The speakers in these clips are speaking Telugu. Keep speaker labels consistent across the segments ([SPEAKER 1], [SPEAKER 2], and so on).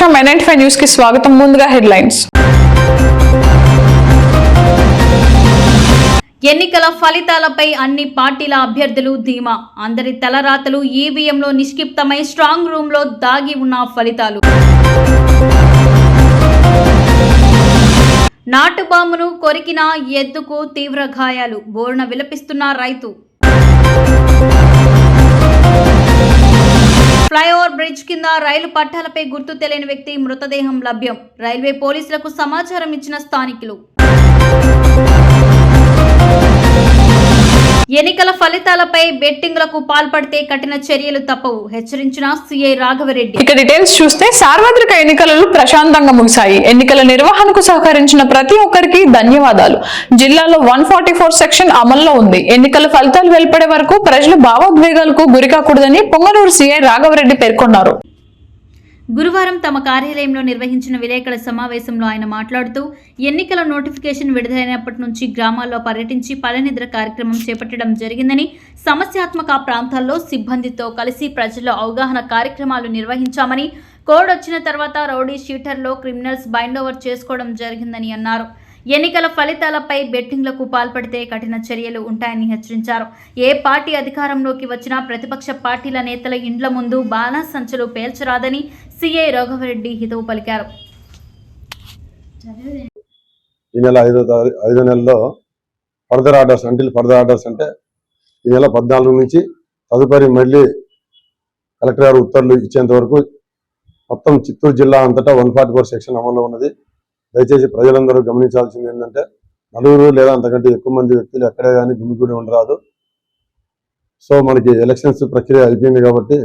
[SPEAKER 1] నమస్కారం N95 న్యూస్ కి స్వాగతం. ముందుగా హెడ్లైన్స్.
[SPEAKER 2] ఎన్నికల ఫలితాలపై అన్ని పార్టీల అభ్యర్థులు ధీమా. అందరి తలరాతలు ఈవీఎంలో నిక్షిప్తమై స్ట్రాంగ్ రూమ్ లో దాగి ఉన్న ఫలితాలు. నాటు బాంబును కొరికిన ఎద్దుకు తీవ్ర గాయాలు. బోరున విలపిస్తున్న రైతు. ఫ్లైఓవర్ బ్రిడ్జ్ కింద రైలు పట్టాలపై గుర్తు తెలియని వ్యక్తి మృతదేహం లభ్యం. రైల్వే పోలీసులకు సమాచారం ఇచ్చిన స్థానికులు. ఎన్నికల ఫలితాలపై బెట్టింగ్లకు పాల్పడితే కఠిన చర్యలు తప్పవు హెచ్చరించిన సీఐ రాఘవరెడ్డి.
[SPEAKER 1] ఇక డీటెయిల్స్ చూస్తే సార్వత్రిక ఎన్నికలు ప్రశాంతంగా ముగిశాయి. ఎన్నికల నిర్వహణకు సహకరించిన ప్రతి ఒక్కరికి ధన్యవాదాలు. జిల్లాలో 144 సెక్షన్ అమల్లో ఉంది. ఎన్నికల ఫలితాలు వెలువడే వరకు ప్రజలు భావోద్వేగాలకు గురికాకూడదని పొంగనూరు సీఐ రాఘవరెడ్డి పేర్కొన్నారు.
[SPEAKER 2] గురువారం తమ కార్యాలయంలో నిర్వహించిన విలేకరుల సమావేశంలో ఆయన మాట్లాడుతూ ఎన్నికల నోటిఫికేషన్ విడుదలైనప్పటి నుంచి గ్రామాల్లో పర్యటించి పల్లెనిద్ర కార్యక్రమం చేపట్టడం జరిగిందని, సమస్యాత్మక ప్రాంతాల్లో సిబ్బందితో కలిసి ప్రజల్లో అవగాహన కార్యక్రమాలు నిర్వహించామని, కోడ్ వచ్చిన తర్వాత రౌడీ షీటర్లో క్రిమినల్స్ బైండ్ ఓవర్ చేసుకోవడం జరిగిందని అన్నారు. ఎన్నికల ఫలితాలపై బెట్టింగ్లకు పాల్పడితే కఠిన చర్యలు ఉంటాయని హెచ్చరించారు. ఏ పార్టీ అధికారంలోకి వచ్చినా ప్రతిపక్ష పార్టీల నేతల ఇండ్ల ముందు బాణాసంచలు పేల్చరాదని సీఐ రాఘవరెడ్డి హితవు పలికారు.
[SPEAKER 3] ఈ నెల 5వ నెలలో ఫర్దర్ ఆర్డర్స్ అంటే ఈ నెల 14 నుంచి తదుపరి మళ్ళీ కలెక్టర్ గారు ఉత్తర్వులు ఇచ్చేంత వరకు మొత్తం చిత్తూరు జిల్లా అంతటా 144 సెక్షన్ అమల్లో ఉన్నది. దయచేసి ప్రజలందరూ గమనించాల్సింది ఏంటంటే 4 లేదా అంతకంటే ఎక్కువ మంది వ్యక్తులు ఎక్కడే కానీ గుమిగూడి ఉండరాదు. సో మనకి ఎలక్షన్స్ ప్రక్రియ అయిపోయింది కాబట్టి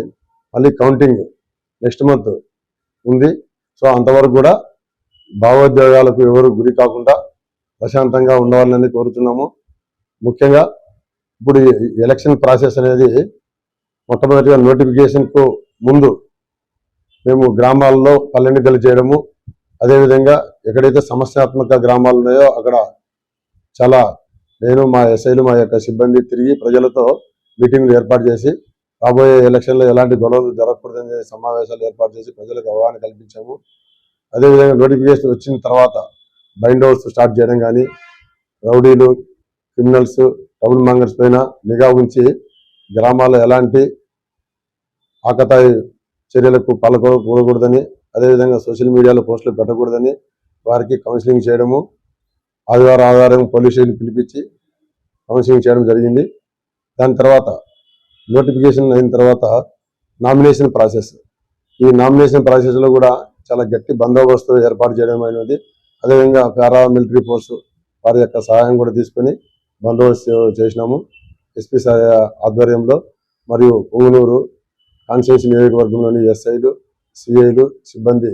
[SPEAKER 3] మళ్ళీ కౌంటింగ్ నెక్స్ట్ మంత్ ఉంది. సో అంతవరకు కూడా భావోద్వేగాలకు ఎవరు గురి కాకుండా ప్రశాంతంగా ఉండవాలని కోరుతున్నాము. ముఖ్యంగా ఇప్పుడు ఎలక్షన్ ప్రాసెస్ అనేది మొట్టమొదటిగా నోటిఫికేషన్కు ముందు మేము గ్రామాల్లో పల్లెనిద్దలు చేయడము, అదేవిధంగా ఎక్కడైతే సమస్యాత్మక గ్రామాలు ఉన్నాయో అక్కడ నేను మా ఎస్ఐలు మా యొక్క సిబ్బంది తిరిగి ప్రజలతో మీటింగ్లు ఏర్పాటు చేసి రాబోయే ఎలక్షన్లో ఎలాంటి గొడవలు జరగకూడదనే సమావేశాలు ఏర్పాటు చేసి ప్రజలకు అవగాహన కల్పించాము. అదేవిధంగా నోటిఫికేషన్ వచ్చిన తర్వాత బైండ్ ఓవర్స్ స్టార్ట్ చేయడం కానీ, రౌడీలు, క్రిమినల్స్, ట్రబుల్ మాంగర్స్ పైన నిఘా ఉంచి గ్రామాల్లో ఎలాంటి ఆకతాయి చర్యలకు పాల్గొనకూడదని, అదేవిధంగా సోషల్ మీడియాలో పోస్టులు పెట్టకూడదని వారికి కౌన్సిలింగ్ చేయడము, ఆధారం పోలీస్ స్టేషన్ పిలిపించి కౌన్సిలింగ్ చేయడం జరిగింది. దాని తర్వాత నోటిఫికేషన్ అయిన తర్వాత నామినేషన్ ప్రాసెస్, ఈ నామినేషన్ ప్రాసెస్లో కూడా చాలా గట్టి బందోబస్తు ఏర్పాటు చేయడం అయినది. అదేవిధంగా పారామిలిటరీ ఫోర్సు వారి యొక్క సహాయం కూడా తీసుకొని బందోబస్తు చేసినాము. ఎస్పీ ఆధ్వర్యంలో మరియు పొంగనూరు కాన్స్టిట్యూన్సీ నియోజకవర్గంలోని ఎస్ఐలు, సిఐలు సిబ్బంది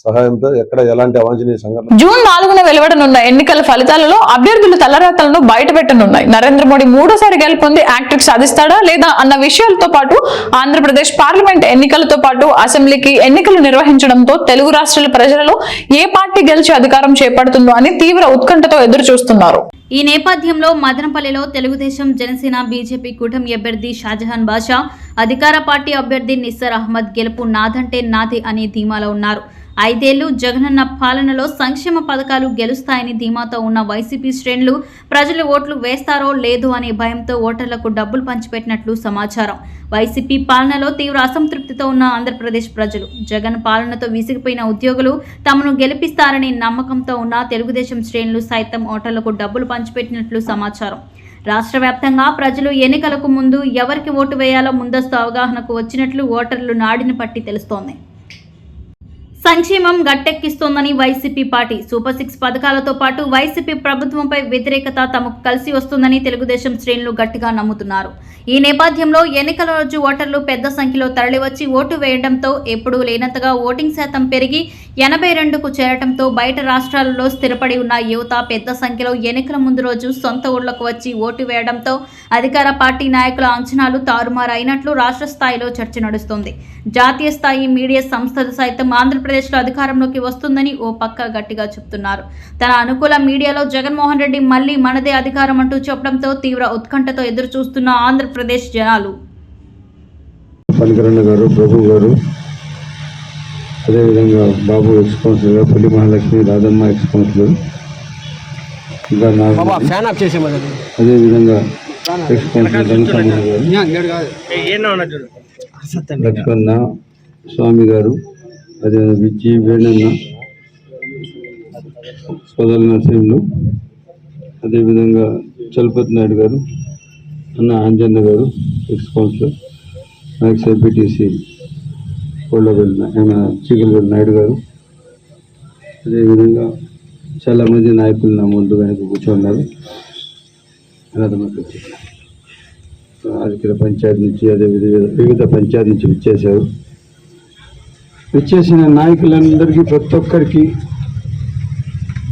[SPEAKER 3] సహాయంతో ఎక్కడ ఎలాంటి అవాంఛనీయ సంఘటన.
[SPEAKER 1] జూన్ 4న వెలువడనున్న ఎన్నికల ఫలితాలలో అభ్యర్థుల తలరాతలను బయటపెట్టనున్నాయి. నరేంద్ర మోడీ మూడోసారి గెలుపొంది హ్యాట్రిక్ సాధిస్తాడా లేదా అన్న విషయాలతో పాటు ఆంధ్రప్రదేశ్ పార్లమెంట్ ఎన్నికలతో పాటు అసెంబ్లీకి ఎన్నికలు నిర్వహించడంతో తెలుగు రాష్ట్రాల ప్రజలలో ఏ పార్టీ గెలిచి అధికారం చేపడుతుందో అని తీవ్ర ఉత్కంఠతో ఎదురు చూస్తున్నారు.
[SPEAKER 2] ఈ నేపథ్యంలో మదనపల్లిలో తెలుగుదేశం, జనసేన, బీజేపీ కూటమి అభ్యర్థి షాజహాన్ బాషా, అధికార పార్టీ అభ్యర్థి నిస్సర్ అహ్మద్ గెలుపు నాదంటే నాది అనే ధీమాలో ఉన్నారు. 5 ఏళ్లు జగనన్న పాలనలో సంక్షేమ పథకాలు గెలుస్తాయని ధీమాతో ఉన్న వైసీపీ శ్రేణులు ప్రజలు ఓట్లు వేస్తారో లేదో అనే భయంతో ఓటర్లకు డబ్బులు పంచిపెట్టినట్లు సమాచారం. వైసీపీ పాలనలో తీవ్ర అసంతృప్తితో ఉన్న ఆంధ్రప్రదేశ్ ప్రజలు, జగన్ పాలనతో విసిగిపోయిన ఉద్యోగులు తమను గెలిపిస్తారనే నమ్మకంతో ఉన్న తెలుగుదేశం శ్రేణులు సైతం ఓటర్లకు డబ్బులు పంచిపెట్టినట్లు సమాచారం. రాష్ట్ర వ్యాప్తంగా ప్రజలు ఎన్నికలకు ముందు ఎవరికి ఓటు వేయాలో ముందస్తు అవగాహనకు వచ్చినట్లు ఓటర్లు నాడిని పట్టి తెలుస్తోంది. సంక్షేమం గట్టెక్కిస్తోందని వైసీపీ పార్టీ, సూపర్ 6 పథకాలతో పాటు వైసీపీ ప్రభుత్వంపై వ్యతిరేకత తమకు కలిసి వస్తుందని తెలుగుదేశం శ్రేణులు గట్టిగా నమ్ముతున్నారు. ఈ నేపథ్యంలో ఎన్నికల రోజు ఓటర్లు పెద్ద సంఖ్యలో తరలివచ్చి ఓటు వేయడంతో ఎప్పుడూ లేనంతగా ఓటింగ్ శాతం పెరిగి 82కు చేరడంతో బయట రాష్ట్రాలలో స్థిరపడి ఉన్న యువత పెద్ద సంఖ్యలో ఎన్నికల ముందు రోజు సొంత ఊళ్లకు వచ్చి ఓటు వేయడంతో అధికార పార్టీ నాయకుల అంచనాలు తారుమారైనట్లు రాష్ట్ర స్థాయిలో చర్చ నడుస్తోంది. జాతీయ స్థాయి మీడియా సంస్థలు సైతం ఆంధ్రప్రదేశ్లో అధికారంలోకి వస్తుందని ఓ పక్క గట్టిగా చెప్తున్నారు. తన అనుకూల మీడియాలో జగన్మోహన్ రెడ్డి మళ్లీ మనదే అధికారం అంటూ చెప్పడంతో తీవ్ర ఉత్కంఠతో ఎదురు చూస్తున్న ఆంధ్రప్రదేశ్ జనాలు.
[SPEAKER 3] పనికరణ గారు, ప్రభు గారు
[SPEAKER 4] అదేవిధంగా బాబు ఎక్స్ కౌన్సిలర్, పులి మహాలక్ష్మి, రాధమ్మ ఎక్స్ కౌన్సిలర్, ఇంకా అదేవిధంగా ఎక్స్ కౌన్సిలర్ లక్ష్మణ స్వామి గారు, అదేవిధంగా విజి వేణన్న, సోదరుల నరసింహులు, అదేవిధంగా చలపతి నాయుడు గారు, అన్న అంజన్న గారు ఎక్స్ కౌన్సిలర్, ఎక్స్ ఐపీటీసీ చీకలవెల్లి నాయుడు గారు, అదేవిధంగా చాలామంది నాయకులు నా ముందు వెనక కూర్చోన్నారు. రాజకీయ పంచాయతీ నుంచి, అదేవిధంగా వివిధ పంచాయతీ నుంచి విచ్చేశారు. విచ్చేసిన నాయకులందరికీ, ప్రతి ఒక్కరికి,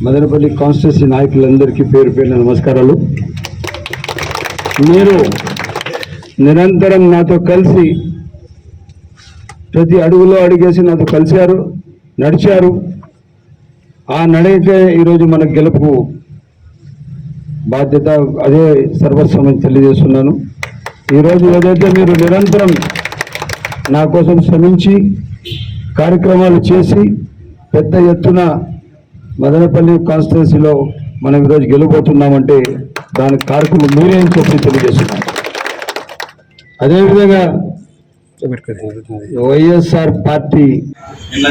[SPEAKER 4] మదనపల్లి కాన్స్టిట్యూన్సీ నాయకులందరికీ పేరు పేరున నమస్కారాలు. మీరు నిరంతరం నాతో కలిసి ప్రతి అడుగులో అడిగేసి నాతో కలిశారు, నడిచారు. ఆ నడైతే ఈరోజు మన గెలుపు బాధ్యత, అదే సర్వస్వం తెలియజేస్తున్నాను. ఈరోజు ఏదైతే మీరు నిరంతరం నా కోసం శ్రమించి కార్యక్రమాలు చేసి పెద్ద ఎత్తున మదనపల్లి కాన్స్టిట్యున్సీలో మనం ఈరోజు గెలవబోతున్నామంటే దానికి కారకులు మీరే అని చెప్పి తెలియజేస్తున్నాను. అదేవిధంగా వైఎస్ఆర్ పార్టీ
[SPEAKER 5] నిన్న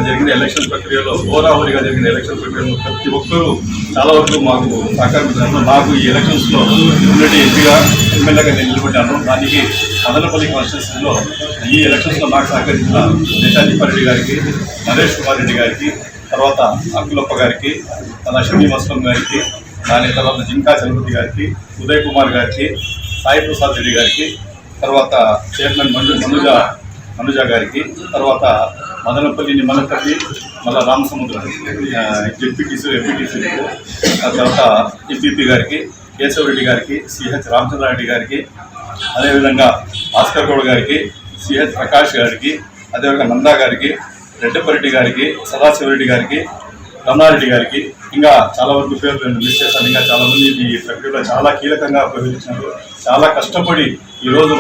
[SPEAKER 5] జరిగిన ఎలక్షన్ ప్రక్రియలో హోరాహోరీగా జరిగిన ఎలక్షన్ ప్రక్రియలో ప్రతి ఒక్కరూ చాలా వరకు మాకు సహకరించారు. నాకు ఈ ఎలక్షన్స్లో యూనిటీ ఎంపీగా ఎమ్మెల్యేగా నేను నిలబడ్డాను. దానికి మదనపల్లి కాన్స్టిట్యూన్సీలో ఈ ఎలక్షన్స్లో నాకు సహకరించిన దేశాధిపరెడ్డి గారికి, నరేష్ కుమార్ రెడ్డి గారికి, తర్వాత అక్కులప్ప గారికి, లక్ష్మీ మస్లం గారికి, దాని తర్వాత జింకా చలపతి గారికి, ఉదయ్ కుమార్ గారికి, సాయి ప్రసాద్ రెడ్డి గారికి, తర్వాత చైర్మన్ మనుజ గారికి, తర్వాత మదనపల్లి మళ్ళా రామసముద్రం జెడ్పీటీసీ, ఎంపీటీసీ, తర్వాత ఎంపీపీ గారికి, కేశవరెడ్డి గారికి, సిహెచ్ రామచంద్రారెడ్డి గారికి, అదేవిధంగా భాస్కర్ గౌడ్ గారికి, సిహెచ్ ప్రకాష్ గారికి, అదేవిధంగా నందా గారికి, రెడ్డపరెడ్డి గారికి, సదాశివరెడ్డి గారికి, రమణారెడ్డి గారికి, ఇంకా చాలా వరకు పేర్లు నేను లిస్ట్ చేశాను. ఇంకా చాలామంది ఈ ప్రక్రియలో చాలా కీలకంగా ఉపయోగించినారు. చాలా కష్టపడి ఈరోజు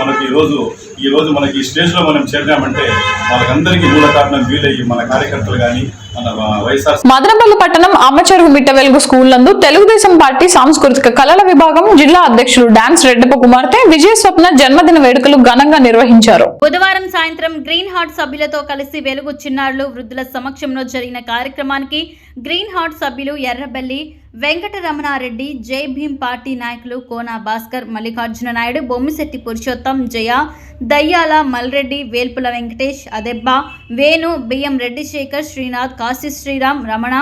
[SPEAKER 5] మనకి ఈ స్టేజ్లో మనం చేరినామంటే వాళ్ళకందరికీ మూల కారణం వీలయ్యి మన కార్యకర్తలు కానీ మన వైఎస్ఆర్.
[SPEAKER 1] మదనపల్లి పట్టణం అమ్మచెరువు మిట్ట వెలుగు స్కూల్ నందు తెలుగుదేశం పార్టీ సాంస్కృతిక కళల విభాగం జిల్లా అధ్యక్షులు డాన్స్ రెడ్డప్ప కుమార్తె విజయ స్వప్న జన్మదిన వేడుకలు ఘనంగా నిర్వహించారు.
[SPEAKER 2] బుధవారం సాయంత్రం గ్రీన్ హార్ట్ సభ్యులతో కలిసి వెలుగు చిన్నారులు వృద్ధుల సమక్షంలో జరిగిన కార్యక్రమానికి గ్రీన్ హార్ట్ సభ్యులు ఎర్రబెల్లి వెంకటరమణారెడ్డి, జై భీమ్ పార్టీ నాయకులు కోన భాస్కర్, మల్లికార్జున నాయుడు, బొమ్మిశెట్టి పురుషోత్తం, జయ, దయ్యాల మల్రెడ్డి, వేల్పుల వెంకటేష్, అదెబ్బ, వేణు, బియ్యం రెడ్డి శేఖర్, శ్రీనాథ్, కాశీ శ్రీరామ్, రమణ,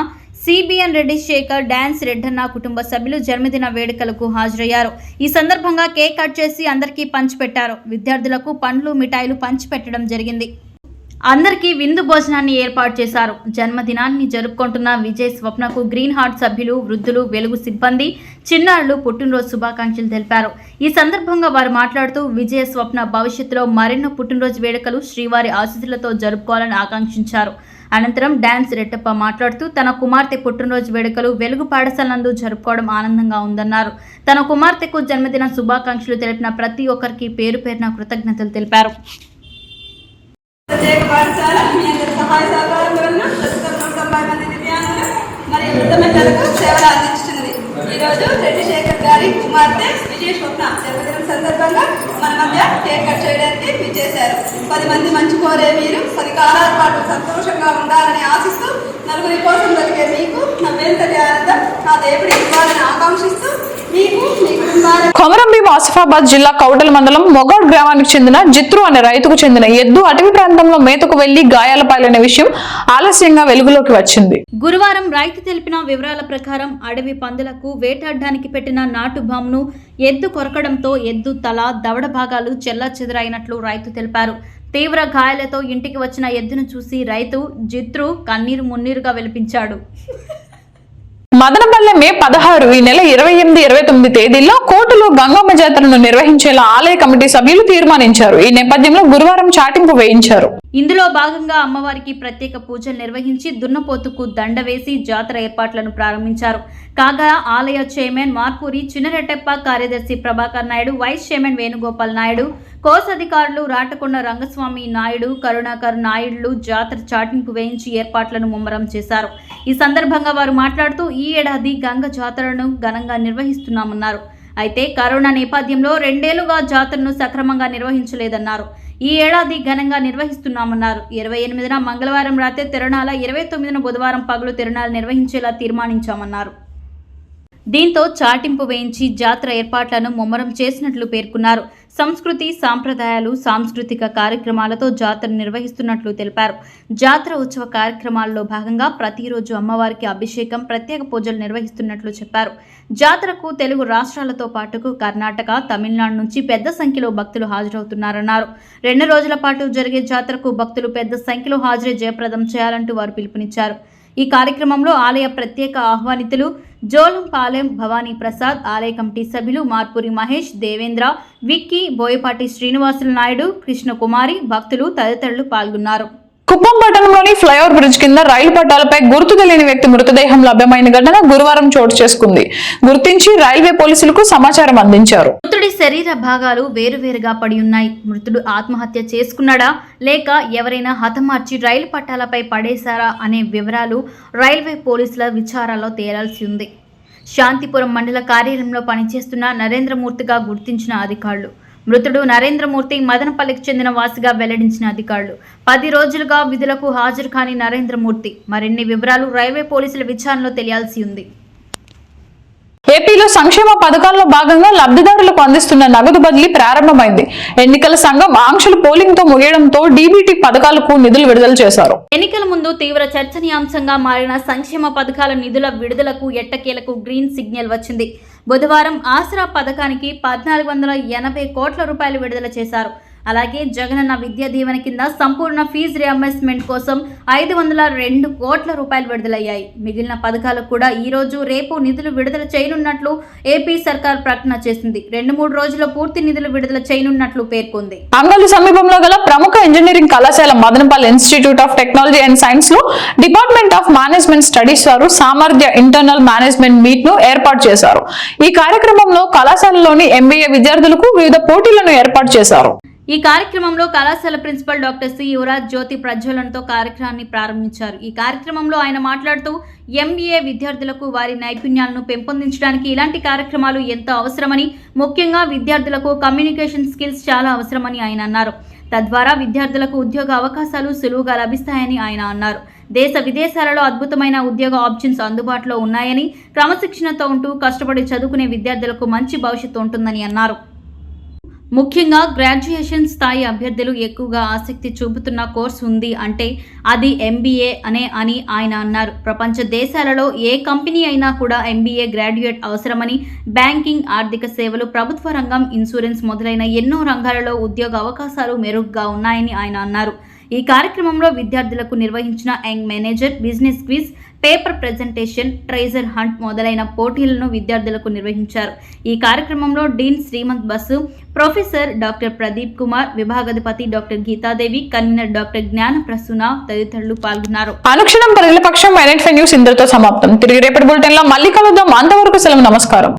[SPEAKER 2] సిబిఎన్ రెడ్డి శేఖర్, డాన్స్ రెడ్డన్న కుటుంబ సభ్యులు జన్మదిన వేడుకలకు హాజరయ్యారు. ఈ సందర్భంగా కేక్ కట్ చేసి అందరికీ పంచిపెట్టారు. విద్యార్థులకు పండ్లు, మిఠాయిలు పంచిపెట్టడం జరిగింది. అందరికీ విందు భోజనాన్ని ఏర్పాటు చేశారు. జన్మదినాన్ని జరుపుకుంటున్న విజయ్ స్వప్నకు గ్రీన్ హార్ట్ సభ్యులు, వృద్ధులు, వెలుగు సిబ్బంది, చిన్నారులు పుట్టినరోజు శుభాకాంక్షలు తెలిపారు. ఈ సందర్భంగా వారు మాట్లాడుతూ విజయ స్వప్న భవిష్యత్తులో మరెన్నో పుట్టినరోజు వేడుకలు శ్రీవారి ఆశీస్సులతో జరుపుకోవాలని ఆకాంక్షించారు. అనంతరం డాన్స్ రెడ్డప్ప మాట్లాడుతూ తన కుమార్తె పుట్టినరోజు వేడుకలు వెలుగు పాఠశాల నందు జరుపుకోవడం ఆనందంగా ఉందన్నారు. తన కుమార్తెకు జన్మదిన శుభాకాంక్షలు తెలిపిన ప్రతి ఒక్కరికి పేరు పేరున కృతజ్ఞతలు తెలిపారు.
[SPEAKER 6] ప్రత్యేక పాఠశాల మీ అందరి సహాయ సహకారంలో ప్రస్తుతం 190 మంది దివ్యాంగులు మరియు వృద్ధులకు సేవలు అందించుతుంది. ఈరోజు రెడ్డి శేఖర్ గారి కుమార్తె విజయ స్వప్న జన్మదినం సందర్భంగా మన మధ్య కేక్ కట్ చేయడానికి విచ్చేశారు. 10 మంది మంచి కోరే మీరు 10 కాలాల పాటు సంతోషంగా ఉండాలని ఆశిస్తూ, నలుగురి కోసం జరిగే మీకు నా మేల్తటి ఆనందం నా దేవుడి ఇవ్వాలని ఆకాంక్షిస్తూ
[SPEAKER 1] కొమరంభీం ఆసిఫాబాద్ జిల్లా కౌటల మండలం మొగోడ్ గ్రామానికి చెందిన జిత్రు అనే రైతుకు చెందిన ఎద్దు అటవీ ప్రాంతంలో మేతకు వెళ్లి గాయాల పాలైన విషయం ఆలస్యంగా వెలుగులోకి వచ్చింది.
[SPEAKER 2] గురువారం రైతు తెలిపిన వివరాల ప్రకారం అడవి పందులకు వేటాడడానికి పెట్టిన నాటు బాంబును ఎద్దు కొరకడంతో ఎద్దు తల, దవడ భాగాలు చెల్లాచెదురైనట్లు రైతు తెలిపారు. తీవ్ర గాయాలతో ఇంటికి వచ్చిన ఎద్దును చూసి రైతు జిత్రు కన్నీరు మున్నీరుగా వెలిపించాడు.
[SPEAKER 1] మదనపల్లె మే 16 ఈ నెల 28, 29 తేదీల్లో కోర్టులో గంగమ్మ జాతరను నిర్వహించేలా ఆలయ కమిటీ సభ్యులు తీర్మానించారు. ఈ నేపథ్యంలో గురువారం చాటింపు వేయించారు.
[SPEAKER 2] ఇందులో భాగంగా అమ్మవారికి ప్రత్యేక పూజలు నిర్వహించి దున్నపోతుకు దండ వేసి జాతర ఏర్పాట్లను ప్రారంభించారు. కాగా ఆలయ చైర్మన్ మార్పూరి చిన్నరెడ్డప్ప, కార్యదర్శి ప్రభాకర్ నాయుడు, వైస్ చైర్మన్ వేణుగోపాల్ నాయుడు, కోస్ అధికారులు రాటకొండ రంగస్వామి నాయుడు, కరుణాకర్ నాయుడులు జాతర చాటింపు వేయించి ఏర్పాట్లను ముమ్మరం చేశారు. ఈ సందర్భంగా వారు మాట్లాడుతూ ఈ ఏడాది గంగ జాతరను ఘనంగా నిర్వహిస్తున్నామన్నారు. అయితే కరోనా నేపథ్యంలో 2 ఏళ్లుగా జాతరను సక్రమంగా నిర్వహించలేదన్నారు. ఈ ఏడాది ఘనంగా నిర్వహిస్తున్నామన్నారు. 28న మంగళవారం రాత్రి తిరునాళ, 29న బుధవారం పగలు తిరునాళ నిర్వహించేలా తీర్మానించామన్నారు. దీంతో చాటింపు వేయించి జాతర ఏర్పాట్లను ముమ్మరం చేసినట్లు పేర్కొన్నారు. సంస్కృతి, సాంప్రదాయాలు, సాంస్కృతిక కార్యక్రమాలతో జాతర నిర్వహిస్తున్నట్లు తెలిపారు. జాతర ఉత్సవ కార్యక్రమాల్లో భాగంగా ప్రతిరోజు అమ్మవారికి అభిషేకం, ప్రత్యేక పూజలు నిర్వహిస్తున్నట్లు చెప్పారు. జాతరకు తెలుగు రాష్ట్రాలతో పాటు కర్ణాటక, తమిళనాడు నుంచి పెద్ద సంఖ్యలో భక్తులు హాజరవుతున్నారన్నారు. 2 రోజుల పాటు జరిగే జాతరకు భక్తులు పెద్ద సంఖ్యలో హాజరై జయప్రదం చేయాలంటూ వారు పిలుపునిచ్చారు. ఈ కార్యక్రమంలో ఆలయ ప్రత్యేక ఆహ్వానితులు జోలంపాలెం భవానీ ప్రసాద్, ఆలయ కమిటీ సభ్యులు మార్పూరి మహేష్, దేవేంద్ర, విక్కీ, బోయపాటి శ్రీనివాసులు నాయుడు, కృష్ణకుమారి, భక్తులు తదితరులు పాల్గొన్నారు.
[SPEAKER 1] కుప్పం పట్టణంలోని ఫ్లైఓవర్ బ్రిడ్జ్ కింద రైలు పట్టాలపై గుర్తు తెలియని వ్యక్తి మృతదేహం లభ్యమైన ఘటన గురువారం చోటు చేసుకుంది. గుర్తించి రైల్వే పోలీసులకు సమాచారం అందించారు.
[SPEAKER 2] మృతుడి శరీర భాగాలు వేరువేరుగా పడి ఉన్నాయి. మృతుడు ఆత్మహత్య చేసుకున్నాడా లేక ఎవరైనా హతమార్చి రైలు పట్టాలపై పడేశారా అనే వివరాలు రైల్వే పోలీసుల విచారణలో తేలాల్సి ఉంది. శాంతిపురం మండల కార్యాలయంలో పనిచేస్తున్న నరేంద్రమూర్తిగా గుర్తించిన అధికారులు. మృతుడు నరేంద్రమూర్తి మదనపల్లికి చెందిన వాసిగా వెల్లడించిన అధికారులు. 10 రోజులుగా విధులకు హాజరు కాని నరేంద్రమూర్తి మరిన్ని వివరాలు రైల్వే పోలీసుల విచారణలో తెలియాల్సి ఉంది.
[SPEAKER 1] ఏపీలో సంక్షేమ పథకాల్లో భాగంగా లబ్ధిదారులకు అందిస్తున్న నగదు బదిలీ ప్రారంభమైంది. ఎన్నికల సంఘం ఆంక్షలు పోలింగ్ తో ముగియడంతో డీబీటీ పథకాలకు నిధులు విడుదల చేశారు.
[SPEAKER 2] ఎన్నికల ముందు తీవ్ర చర్చనీయాంశంగా మారిన సంక్షేమ పథకాల నిధుల విడుదలకు ఎట్టకేలకు గ్రీన్ సిగ్నల్ వచ్చింది. బుధవారం ఆసరా పథకానికి 1480 కోట్ల రూపాయలు విడుదల చేశారు. అలాగే జగనన్న విద్యా దీవెన కింద సంపూర్ణ ఫీజు రియంబర్స్మెంట్ కోసం 502 కోట్ల రూపాయలు విడుదలయ్యాయి. మిగిలిన పథకాలకు కూడా ఈ రోజు, రేపు నిధులు విడుదల చేయనున్నట్లు ఏపీ సర్కార్ ప్రకటన చేసింది. 2-3 రోజుల్లో పూర్తి నిధులు విడుదల చేయనున్నట్లు పేర్కొంది.
[SPEAKER 1] అంగళ్ళు సమీపంలో గల ప్రముఖ ఇంజనీరింగ్ కళాశాల Madanapalle institute of technology and science లో డిపార్ట్మెంట్ ఆఫ్ మేనేజ్మెంట్ స్టడీస్ వారు సామర్థ్య ఇంటర్నల్ మేనేజ్మెంట్ మీట్ ను ఏర్పాటు చేశారు. ఈ కార్యక్రమంలో కళాశాలలోని ఎంబీఏ విద్యార్థులకు వివిధ పోటీలను ఏర్పాటు చేశారు.
[SPEAKER 2] ఈ కార్యక్రమంలో కళాశాల ప్రిన్సిపల్ డాక్టర్ సి యువరాజ్ జ్యోతి ప్రజ్వలనతో కార్యక్రమాన్ని ప్రారంభించారు. ఈ కార్యక్రమంలో ఆయన మాట్లాడుతూ ఎంబీఏ విద్యార్థులకు వారి నైపుణ్యాలను పెంపొందించడానికి ఇలాంటి కార్యక్రమాలు ఎంతో అవసరమని, ముఖ్యంగా విద్యార్థులకు కమ్యూనికేషన్ స్కిల్స్ చాలా అవసరమని ఆయన అన్నారు. తద్వారా విద్యార్థులకు ఉద్యోగ అవకాశాలు సులువుగా లభిస్తాయని ఆయన అన్నారు. దేశ విదేశాలలో అద్భుతమైన ఉద్యోగ ఆప్షన్స్ అందుబాటులో ఉన్నాయని, క్రమశిక్షణతో ఉంటూ కష్టపడి చదువుకునే విద్యార్థులకు మంచి భవిష్యత్తు ఉంటుందని అన్నారు. ముఖ్యంగా గ్రాడ్యుయేషన్ స్థాయి అభ్యర్థులు ఎక్కువగా ఆసక్తి చూపుతున్న కోర్సు ఉంది అంటే అది ఎంబీఏ అని ఆయన అన్నారు. ప్రపంచ దేశాలలో ఏ కంపెనీ అయినా కూడా ఎంబీఏ గ్రాడ్యుయేట్ అవసరమని, బ్యాంకింగ్, ఆర్థిక సేవలు, ప్రభుత్వ రంగం, ఇన్సూరెన్స్ మొదలైన ఎన్నో రంగాలలో ఉద్యోగ అవకాశాలు మెరుగ్గా ఉన్నాయని ఆయన అన్నారు. ఈ కార్యక్రమంలో విద్యార్థులకు నిర్వహించిన young manager, business quiz, paper presentation, treasure hunt మొదలైన పోటీలను విద్యార్థులకు నిర్వహించారు. ఈ కార్యక్రమంలో dean Srimanth Basu, professor doctor Pradeep Kumar, విభాగాధిపతి doctor Geetha Devi, convener doctor Gnana Prasuna తదితరులు పాల్గొన్నారు.
[SPEAKER 1] అనుక్షణం ప్రజల పక్షం న్యూస్ ఇంతటితో సమాప్తం. తిరిగి రేపటి బులెటిన్ లో మళ్ళీ కలుద్దాం. అంతవరకు సెలవు, నమస్కారం.